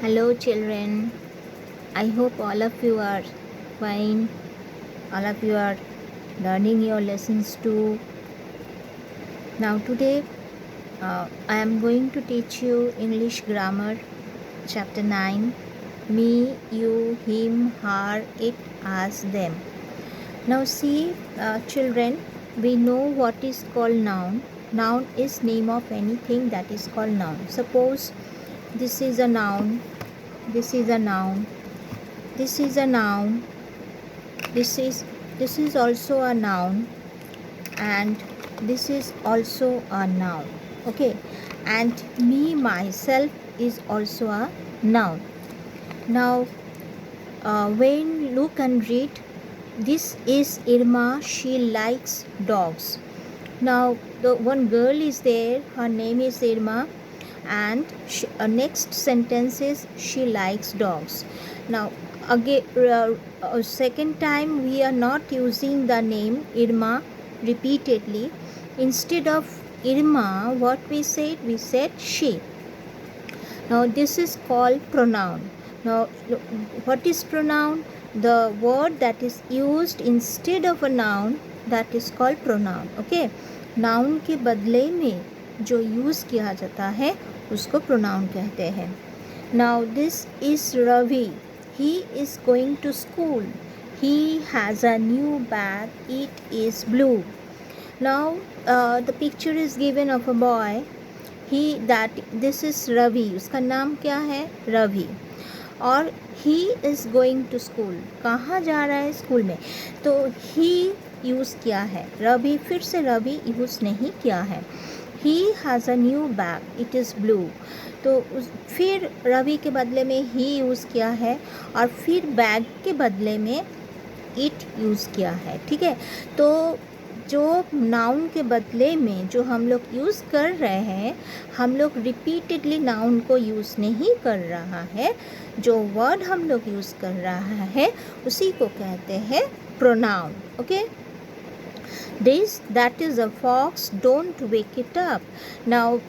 Hello, children. I hope all of you are fine. All of you are learning your lessons too. Now, today I am going to teach you English grammar, chapter 9. Me, you, him, her, it, us, them. Now, see, children, we know what is called noun. Noun is name of anything that is called noun. Suppose this is a noun, this is a noun, this is a noun, this is also a noun, and this is also a noun. Okay, and me myself is also a noun. Now when look and read, this is Irma, she likes dogs. Now the one girl is there, her name is Irma, and next sentence is she likes dogs. Now again, second time we are not using the name Irma repeatedly. Instead of Irma, what we said she. Now this is called pronoun. Now what is pronoun? The word that is used instead of a noun, that is called pronoun. Okay, noun के बदले में जो use किया जाता है उसको pronoun कहते हैं. Now this is Ravi, he is going to school, he has a new bag, it is blue. Now the picture is given of a boy, this is Ravi, उसका नाम क्या है? रवि. और he is going to school, कहाँ जा रहा है? School में. तो ही यूज़ किया है, रवि फिर से रवि यूज़ नहीं किया है. ही has a new bag, it is blue. तो फिर रवि के बदले में ही यूज़ किया है और फिर बैग के बदले में इट यूज़ किया है. ठीक है, तो जो नाउन के बदले में जो हम लोग यूज़ कर रहे हैं, हम लोग रिपीटेडली नाउन को यूज़ नहीं कर रहा है. जो वर्ड हम लोग यूज़ कर रहा है उसी को कहते हैं pronoun. Okay, this, that is a fox, don't wake it up. Now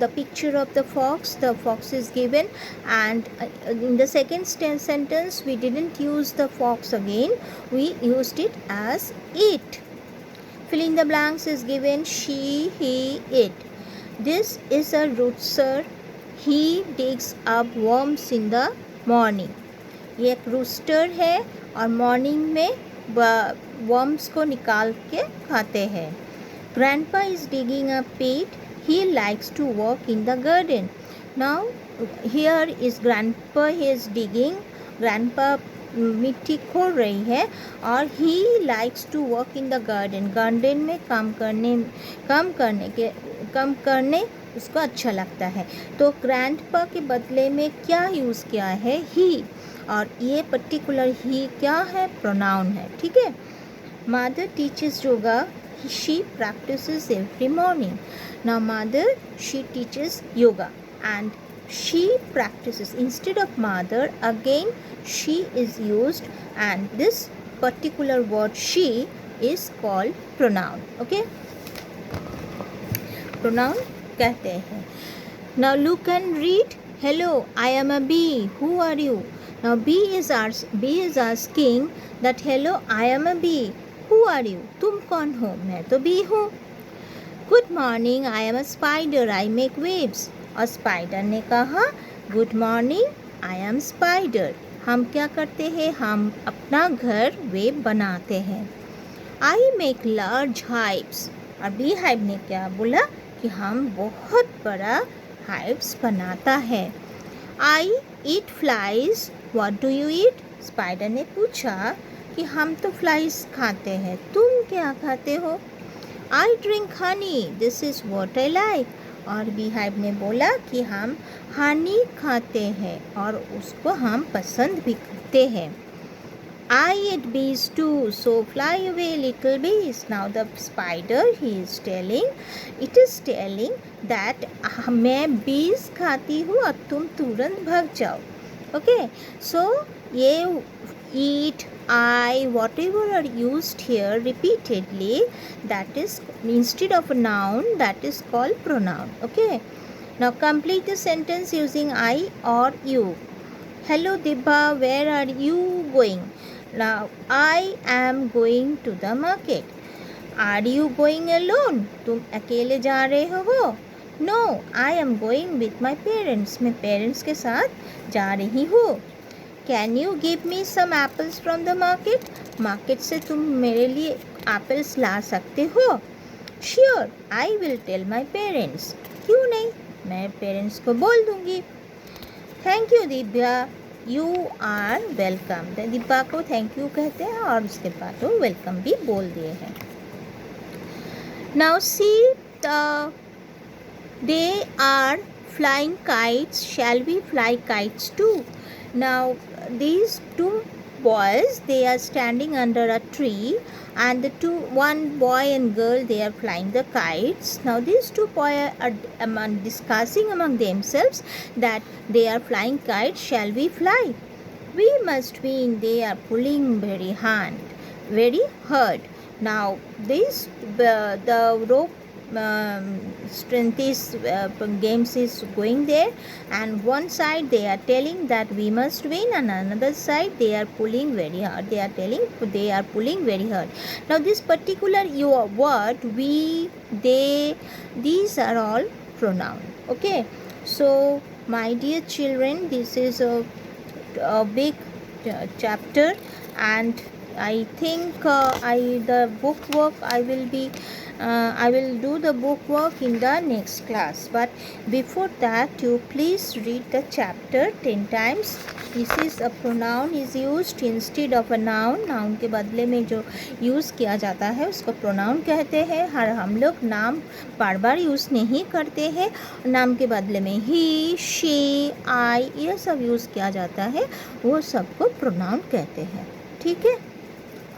the picture of the fox is given, and in the second sentence we didn't use the fox again, we used it as it. Fill in the blanks is given, she, he, it. This is a rooster, he digs up worms in the morning. ये एक rooster है और morning में worms को निकाल के खाते हैं. Grandpa is digging a pit, he likes to work in the garden. Now here is grandpa, he is digging, grandpa मिट्टी खोद रही है, और he likes to work in the garden, garden में काम करने उसको अच्छा लगता है. तो ग्रैंडपा के बदले में क्या यूज़ किया है? ही. और ये पर्टिकुलर ही क्या है? प्रोनाउन है. ठीक है. Mother teaches yoga, she practices every morning. Now mother, she teaches yoga and she practices. Instead of mother, again she is used, and this particular word she is called pronoun. Okay, pronoun कहते हैं. Now look and read. Hello, I am a bee. Who are you? Now bee is asking that hello, I am a bee. Who are you? तुम कौन हो? मैं तो bee हूँ. Good morning, I am a spider. I make waves. और spider ने कहा good morning, I am spider. हम क्या करते हैं? हम अपना घर वेब बनाते हैं. I make large hives. और बी हाइव ने क्या बोला कि हम बहुत बड़ा हाइव्स बनाता है. I eat flies, what do you eat? Spider ने पूछा कि हम तो फ्लाइज खाते हैं, तुम क्या खाते हो? I drink Honey, this is what I like. और बी हाइव ने बोला कि हम हनी खाते हैं और उसको हम पसंद भी करते हैं. I ate bees too, so fly away little bees. Now the spider, he is telling, it is telling that मैं बीज खाती हूँ और तुम तुरंत भाग जाओ. ओके, सो ये eat, I, whatever are used here repeatedly, that is instead of a noun, that is called pronoun. Okay, Now complete the sentence using I or you. Hello Dibba, where are you going? Now I am going to the market. Are you going alone? तुम अकेले जा रहे हो? No, I am going with my parents. मैं parents के साथ जा रही हूँ. Can you give me some apples from the market? Market से तुम मेरे लिए एप्पल्स ला सकते हो? Sure, I will tell my parents. क्यों नहीं, मैं पेरेंट्स को बोल दूँगी. Thank you Divya, you are welcome. Divya को थैंक यू कहते हैं और उसके बाद वो वेलकम भी बोल दिए हैं. Now see, they are flying kites. Shall we fly kites too? Now these two boys, they are standing under a tree, and one boy and girl, they are flying the kites. Now these two boys are discussing among themselves that they are flying kites. Shall we fly? We must win. They are pulling very hard. Now this the rope strength is games is going there, and one side they are telling that we must win, and another side they are pulling very hard. They are telling they are pulling very hard. Now this particular your word, we, they, these are all pronoun. Okay, so my dear children, this is a big chapter, and I think the book work I will do the book work in the next class. But before that, you please read the chapter 10 times. This is a pronoun is used instead of a noun. Noun के बदले में जो use किया जाता है उसको pronoun कहते हैं. हम लोग नाम बार बार यूज़ नहीं करते हैं. नाम के बदले में he, she, I ये सब यूज़ किया जाता है, वो सबको pronoun कहते हैं. ठीक है?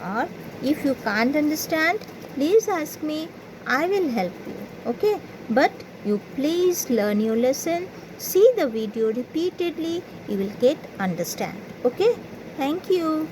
और if you can't understand, please ask me, I will help you. Okay, but you please learn your lesson, see the video repeatedly, you will get understand. Okay, thank you.